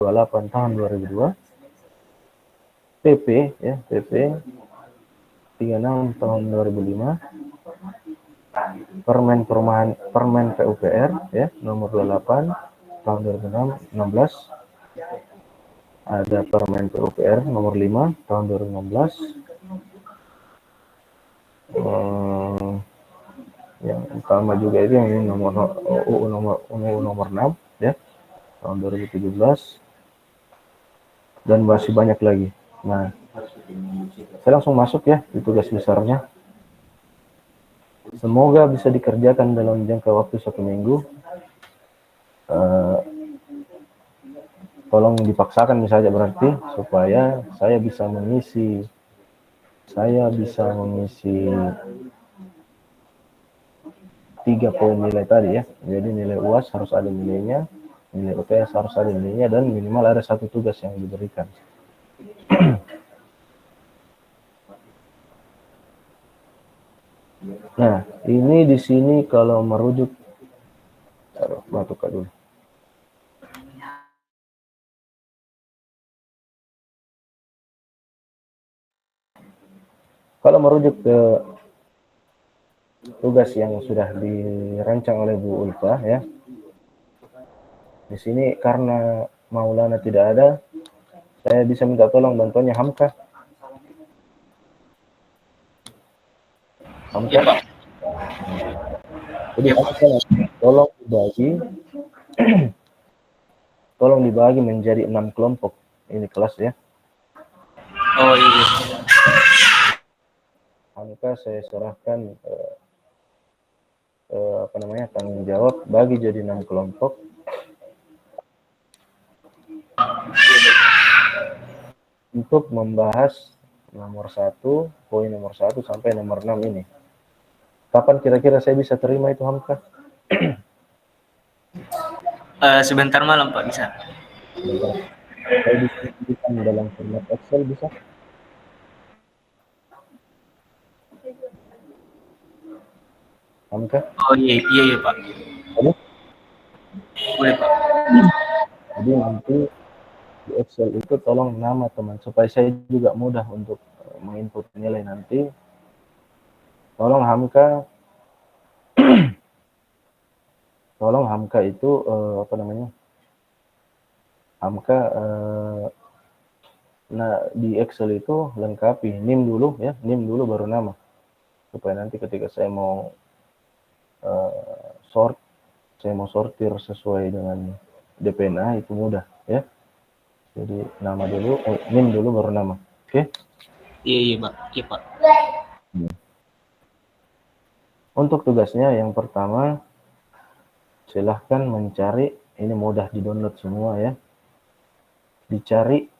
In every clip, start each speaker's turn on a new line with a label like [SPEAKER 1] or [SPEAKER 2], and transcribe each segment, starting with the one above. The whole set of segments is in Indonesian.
[SPEAKER 1] 28 tahun 2002, PP ya, PP 36 tahun 2005, Permen PUPR ya nomor 28 tahun 2016, ada Permen PUPR nomor 5 tahun 2016, yang utama juga itu yang ini nomor UU nomor 6 ya tahun 2017, dan masih banyak lagi. Nah, saya langsung masuk ya di tugas besarnya. Semoga bisa dikerjakan dalam jangka waktu 1 minggu. Tolong dipaksakan misalnya berarti supaya saya bisa mengisi 3 poin nilai tadi ya. Jadi nilai UAS harus ada nilainya, nilai UTS harus ada nilainya, dan minimal ada 1 tugas yang diberikan. Nah, ini di sini kalau merujuk, batuk dulu. Kalau merujuk ke tugas yang sudah dirancang oleh Bu Ulfa ya, di sini karena Maulana tidak ada, saya bisa minta tolong bantuannya Hamka. Hamka.
[SPEAKER 2] Ya, Pak.
[SPEAKER 1] Jadi Hamka tolong dibagi menjadi 6 kelompok ini kelas ya.
[SPEAKER 2] Oh iya.
[SPEAKER 1] Hamka saya serahkan tanggung jawab bagi jadi 6 kelompok. Untuk membahas poin nomor 1 sampai nomor 6 ini. Kapan kira-kira saya bisa terima itu Hamka?
[SPEAKER 2] Sebentar malam, Pak, bisa.
[SPEAKER 1] Sebentar. Saya bisa tunjukkan dalam format Excel bisa? Hamka?
[SPEAKER 2] Oh iya Pak.
[SPEAKER 1] Aduh.
[SPEAKER 2] Boleh, Pak.
[SPEAKER 1] Jadi nanti di Excel itu tolong nama teman supaya saya juga mudah untuk menginput nilai nanti. Tolong Hamka itu Hamka di Excel itu lengkapi NIM dulu ya, NIM dulu baru nama, supaya nanti ketika saya mau sortir sesuai dengan DPNA itu mudah ya. Jadi nama dulu, NIM dulu baru nama. Oke?
[SPEAKER 2] Iya Pak. Iya Pak.
[SPEAKER 1] Untuk tugasnya yang pertama, silahkan mencari, ini mudah di-download semua ya. Dicari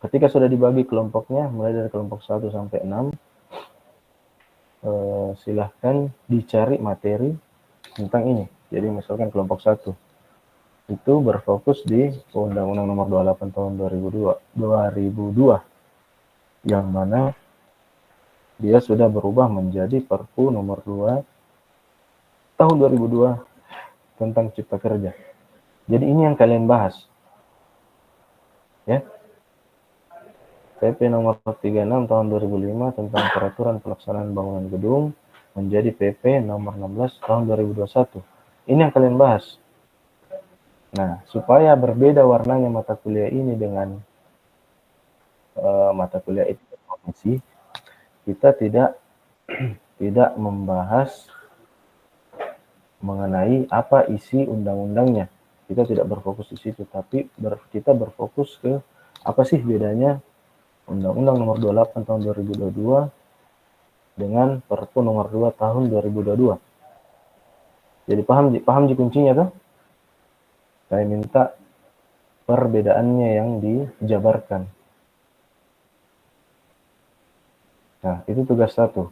[SPEAKER 1] ketika sudah dibagi kelompoknya mulai dari kelompok 1 sampai 6, silahkan dicari materi tentang ini. Jadi misalkan kelompok 1 itu berfokus di Undang-Undang Nomor 28 tahun 2002 yang mana dia sudah berubah menjadi Perpu Nomor 2 tahun 2002 tentang Cipta Kerja. Jadi ini yang kalian bahas. Ya. PP Nomor 36 tahun 2005 tentang Peraturan Pelaksanaan Bangunan Gedung menjadi PP Nomor 16 tahun 2021. Ini yang kalian bahas. Nah, supaya berbeda warnanya mata kuliah ini dengan mata kuliah informasi, kita tidak membahas mengenai apa isi undang-undangnya. Kita tidak berfokus di situ, tapi kita berfokus ke apa sih bedanya Undang-Undang Nomor 28 tahun 2022 dengan Perpu Nomor 2 tahun 2022. Jadi paham kuncinya tuh? Saya minta perbedaannya yang dijabarkan. Nah, itu tugas 1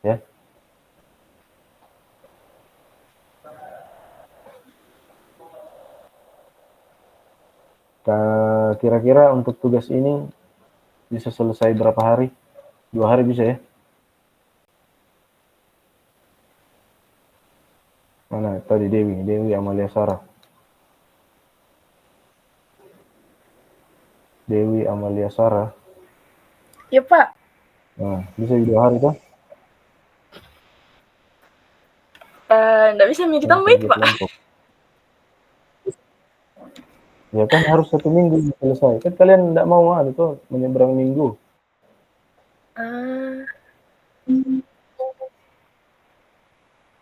[SPEAKER 1] ya. Kira-kira untuk tugas ini bisa selesai berapa hari? 2 hari bisa ya? Mana tadi Dewi Amalia Sarah. Dewi Amalia Sarah.
[SPEAKER 3] Ya Pak.
[SPEAKER 1] Nah, bisa 2 hari tuh.
[SPEAKER 3] Nggak bisa Mi ditambah itu Pak.
[SPEAKER 1] Kelompok. Ya kan harus 1 minggu selesai. Kan kalian nggak mau tuh menyeberang minggu.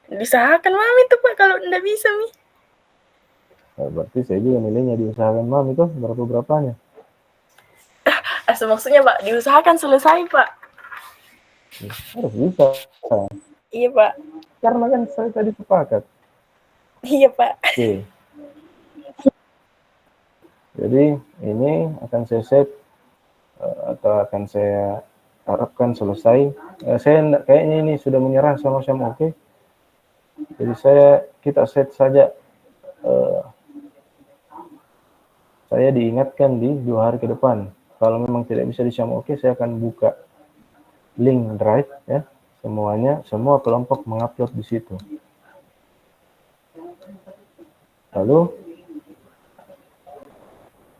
[SPEAKER 3] Diusahakan Mami tuh Pak kalau nggak bisa Mi.
[SPEAKER 1] Nah, berarti saya juga nilainya diusahakan Mami tuh berapa-berapanya.
[SPEAKER 3] Maksudnya Pak, diusahakan selesai Pak.
[SPEAKER 1] Harus bisa.
[SPEAKER 3] Iya Pak.
[SPEAKER 1] Karena kan saya tadi sepakat.
[SPEAKER 3] Iya Pak.
[SPEAKER 1] Oke. Jadi ini akan saya set atau akan saya harapkan selesai. Saya kayaknya ini sudah menyerah sama Syam, oke. Jadi kita set saja. Saya diingatkan di 2 hari ke depan. Kalau memang tidak bisa di Syam, oke, saya akan buka link drive ya. Semua kelompok mengupload di situ. Lalu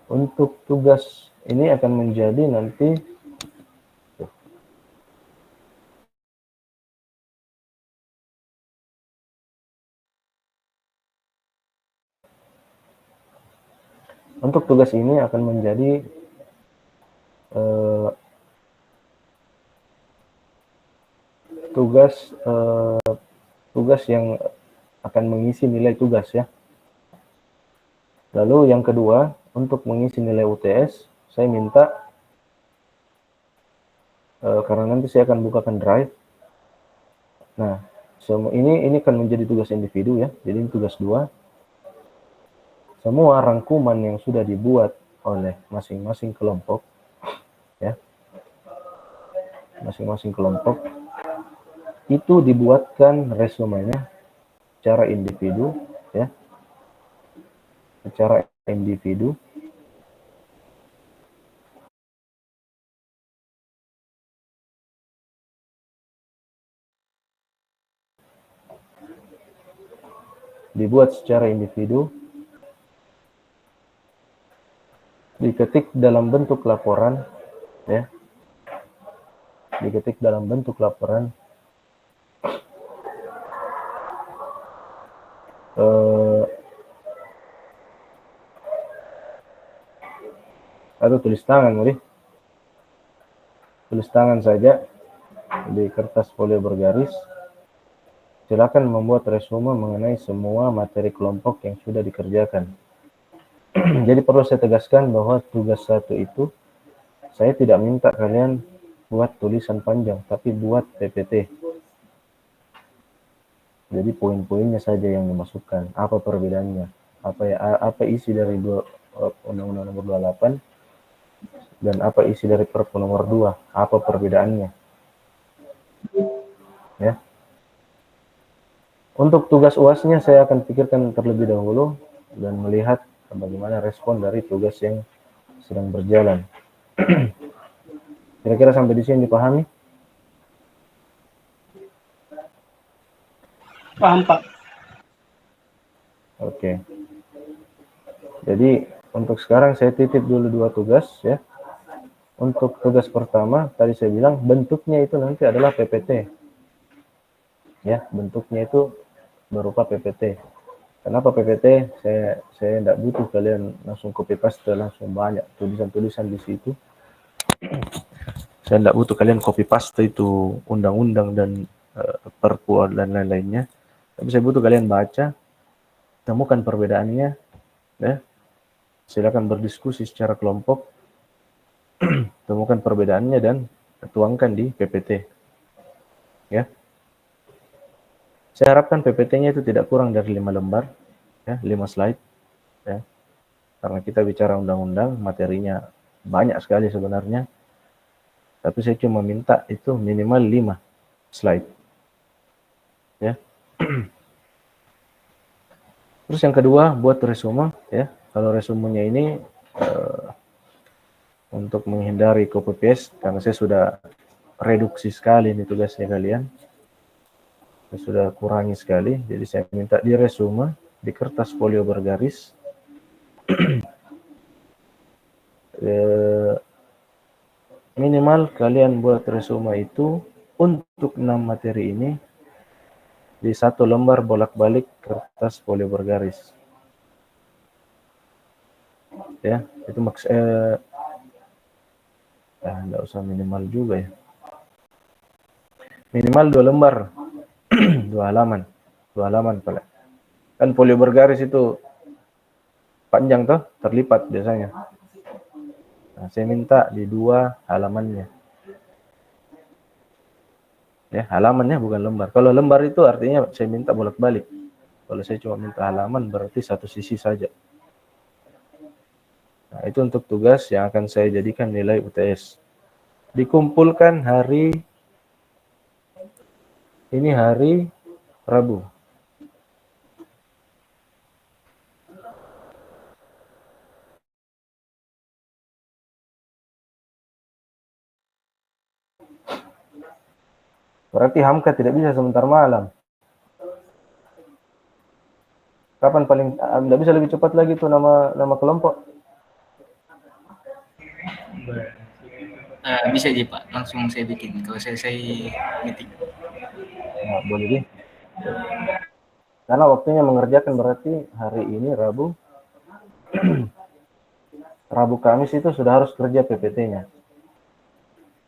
[SPEAKER 1] untuk tugas ini akan menjadi nanti untuk tugas ini akan menjadi tugas yang akan mengisi nilai tugas ya. Lalu yang kedua, untuk mengisi nilai UTS, saya minta karena nanti saya akan bukakan drive. Nah, ini akan menjadi tugas individu ya. Jadi ini tugas 2. Semua rangkuman yang sudah dibuat oleh masing-masing kelompok ya. Masing-masing kelompok itu dibuatkan resumenya secara individu ya. Secara individu. Dibuat secara individu, diketik dalam bentuk laporan ya. Diketik dalam bentuk laporan atau tulis tangan, tulis tangan saja di kertas folio bergaris. Silakan membuat resume mengenai semua materi kelompok yang sudah dikerjakan. Jadi perlu saya tegaskan bahwa tugas 1 itu saya tidak minta kalian buat tulisan panjang, tapi buat PPT. Jadi poin-poinnya saja yang dimasukkan. Apa perbedaannya? Apa isi dari Undang-Undang Nomor 28 dan apa isi dari Perpu Nomor 2? Apa perbedaannya? Ya. Untuk tugas UASnya saya akan pikirkan terlebih dahulu dan melihat bagaimana respon dari tugas yang sedang berjalan. Kira-kira sampai di sini dipahami?
[SPEAKER 4] Paham Pak.
[SPEAKER 1] Oke. Jadi untuk sekarang saya titip dulu 2 tugas ya. Untuk tugas pertama tadi saya bilang bentuknya itu nanti adalah PPT. Ya, bentuknya itu berupa PPT. Kenapa PPT? Saya tidak butuh kalian langsung copy paste langsung banyak tulisan-tulisan di situ. Saya tidak butuh kalian copy paste itu undang-undang dan perpu dan lain-lainnya. Tapi saya butuh kalian baca, temukan perbedaannya, ya. Silakan berdiskusi secara kelompok, temukan perbedaannya dan tuangkan di PPT. Ya. Saya harapkan PPT-nya itu tidak kurang dari 5 lembar, ya, 5 slide, ya. Karena kita bicara undang-undang, materinya banyak sekali sebenarnya. Tapi saya cuma minta itu minimal 5 slide. Ya. Terus yang kedua, buat resume, ya. Kalau resumenya ini untuk menghindari copy paste, karena saya sudah reduksi sekali ini tugasnya kalian. Saya sudah kurangi sekali, jadi saya minta di resume, di kertas folio bergaris, minimal kalian buat resume itu untuk 6 materi ini di 1 lembar bolak-balik kertas folio bergaris. Ya, itu enggak usah minimal juga ya. Minimal 2 lembar, 2 halaman. 2 halaman kan folio bergaris itu panjang tuh, terlipat biasanya. Nah, saya minta di 2 halamannya. Ya, halamannya bukan lembar. Kalau lembar itu artinya saya minta bolak-balik. Kalau saya cuma minta halaman berarti 1 sisi saja. Nah, itu untuk tugas yang akan saya jadikan nilai UTS. Dikumpulkan hari Rabu. Berarti Hamka tidak bisa sebentar malam. Kapan paling tidak bisa lebih cepat lagi tuh nama kelompok?
[SPEAKER 2] Bisa aja Pak, langsung saya bikin. Kalau saya meeting.
[SPEAKER 1] Nah, boleh deh. Karena waktunya mengerjakan berarti hari ini Rabu. Rabu Kamis itu sudah harus kerja PPT-nya.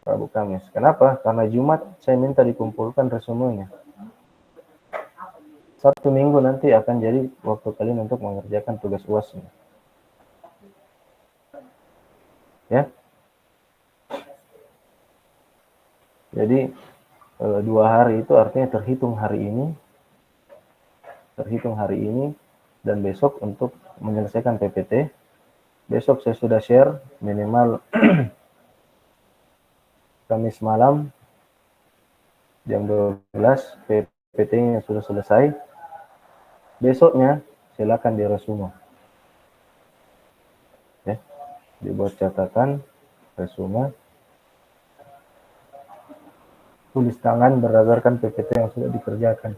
[SPEAKER 1] Rabu Kamis. Kenapa? Karena Jumat saya minta dikumpulkan resumenya. Sabtu Minggu nanti akan jadi waktu kalian untuk mengerjakan tugas UAS-nya. Ya. Jadi 2 hari itu artinya terhitung hari ini dan besok untuk menyelesaikan PPT. Besok saya sudah share minimal Kamis malam jam 12 PPT-nya sudah selesai. Besoknya silakan diresume. Ya, dibuat catatan resume. Tulis tangan berdasarkan PPT yang sudah dikerjakan.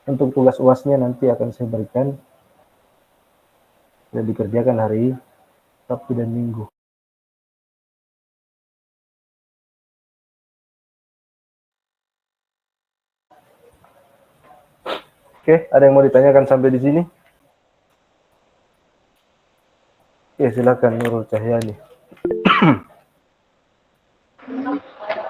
[SPEAKER 1] Untuk tugas UAS-nya nanti akan saya berikan dan dikerjakan hari Sabtu dan Minggu. Oke, ada yang mau ditanyakan sampai di sini? Oke, silakan Nurul Cahyani.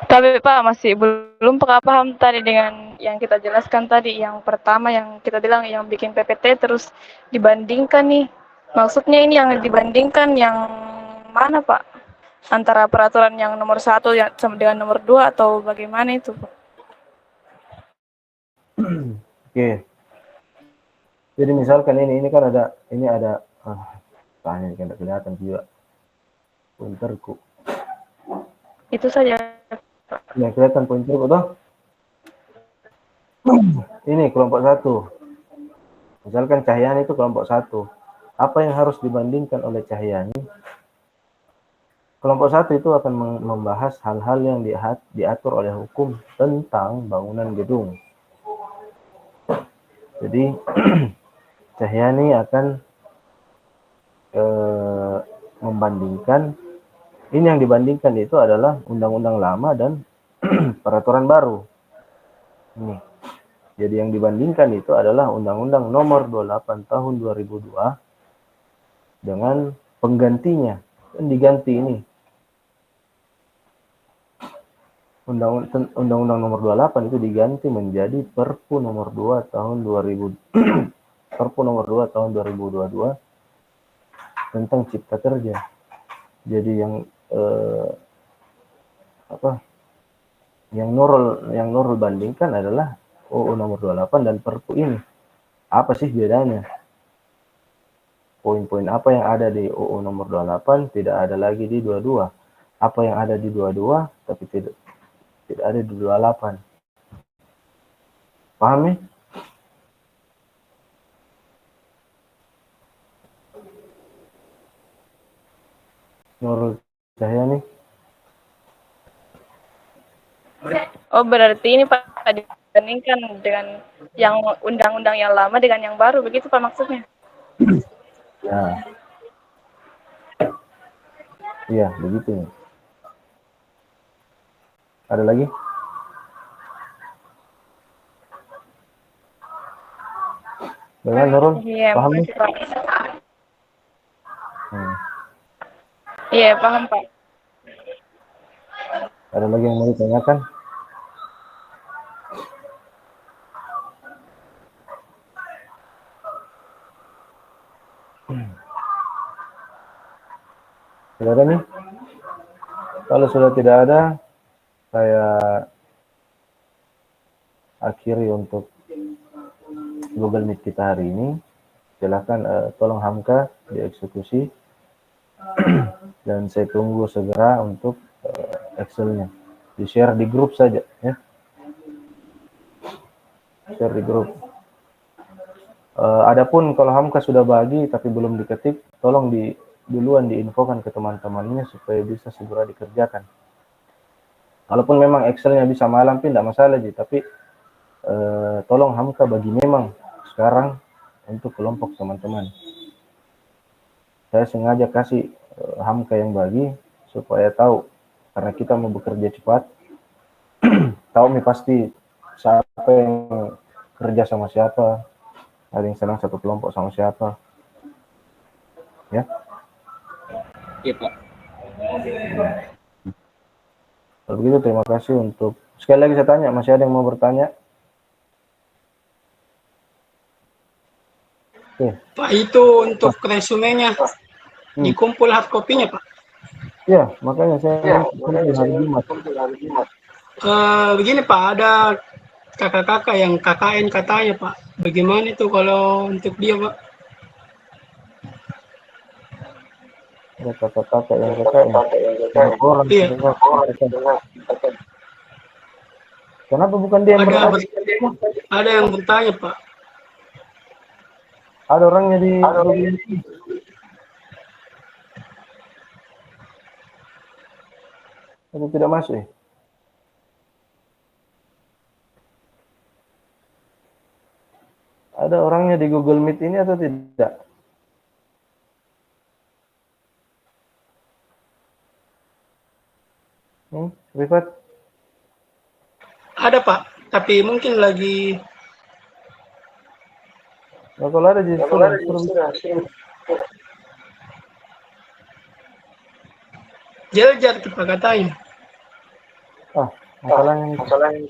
[SPEAKER 3] Tapi Pak masih belum paham tadi dengan yang kita jelaskan tadi. Yang pertama yang kita bilang yang bikin PPT terus dibandingkan nih. Maksudnya ini yang dibandingkan yang mana Pak? Antara peraturan yang nomor 1 yang sama dengan nomor 2 atau bagaimana itu Pak?
[SPEAKER 1] Oke. Jadi misalkan ini kan ada tanya kan tidak kelihatan juga. Pointerku.
[SPEAKER 3] Itu saja.
[SPEAKER 1] Ya, kelihatan pointerku toh? Ini kelompok 1. Misalkan Cahyani itu kelompok 1. Apa yang harus dibandingkan oleh Cahyani? Kelompok 1 itu akan membahas hal-hal yang diatur oleh hukum tentang bangunan gedung. Jadi Cahyani akan membandingkan, ini yang dibandingkan itu adalah undang-undang lama dan peraturan baru. Ini. Jadi yang dibandingkan itu adalah Undang-Undang Nomor 28 Tahun 2002 dengan penggantinya. Dan diganti ini. Undang-Undang Nomor 28 itu diganti menjadi Perpu Nomor 2 Tahun 2000 Perpu Nomor 2 Tahun 2022 tentang Cipta Kerja. Jadi yang Nurul bandingkan adalah UU Nomor 28 dan Perpu ini. Apa sih bedanya? Poin-poin apa yang ada di UU Nomor 28 tidak ada lagi di 22. Apa yang ada di 22 tapi tidak ada di 28. Paham nih? Nurul Cahyani.
[SPEAKER 3] Oh berarti ini Pak dibandingkan dengan yang undang-undang yang lama dengan yang baru, begitu Pak maksudnya?
[SPEAKER 1] Ya. Iya, begitu. Ada lagi? Bagaimana Nurul?
[SPEAKER 3] Iya,
[SPEAKER 1] Paham nih?
[SPEAKER 3] makasih Pak. Iya, paham Pak.
[SPEAKER 1] Ada lagi yang mau ditanyakan? Tidak ada nih? Kalau sudah tidak ada, saya akhiri untuk Google Meet kita hari ini. Silakan tolong Hamka dieksekusi dan saya tunggu segera untuk Excel-nya. Di-share di grup saja ya. Share di grup. Adapun kalau Hamka sudah bagi tapi belum diketik, tolong duluan diinfokan ke teman-temannya supaya bisa segera dikerjakan. Walaupun memang Excel-nya bisa malam pun tidak masalah sih, tapi tolong Hamka bagi memang sekarang untuk kelompok teman-teman. Saya sengaja kasih Hamka yang bagi supaya tahu, karena kita mau bekerja cepat. Tahu nih pasti siapa yang kerja sama siapa, ada yang senang satu kelompok sama siapa, ya.
[SPEAKER 2] Iya Pak.
[SPEAKER 1] Kalau begitu terima kasih untuk, sekali lagi saya tanya, masih ada yang mau bertanya? Oke.
[SPEAKER 4] Pak, itu untuk resumenya dikumpul hard copy-nya Pak.
[SPEAKER 1] Ya, makanya saya hari Jumat.
[SPEAKER 4] Begini Pak, ada kakak-kakak yang KKN katanya Pak. Bagaimana itu kalau untuk dia Pak?
[SPEAKER 1] Ada kakak-kakak yang KKN. Orang
[SPEAKER 4] Iya.
[SPEAKER 1] Kenapa bukan dia yang bertanya?
[SPEAKER 4] Ada yang bertanya Pak.
[SPEAKER 1] Ada orangnya di atau tidak masuk ya? Ada orangnya di Google Meet ini atau tidak? Rifat?
[SPEAKER 4] Ada Pak, tapi mungkin lagi.
[SPEAKER 1] Nah, kalau ada di
[SPEAKER 4] Jeljar Pak katanya.
[SPEAKER 1] masalahnya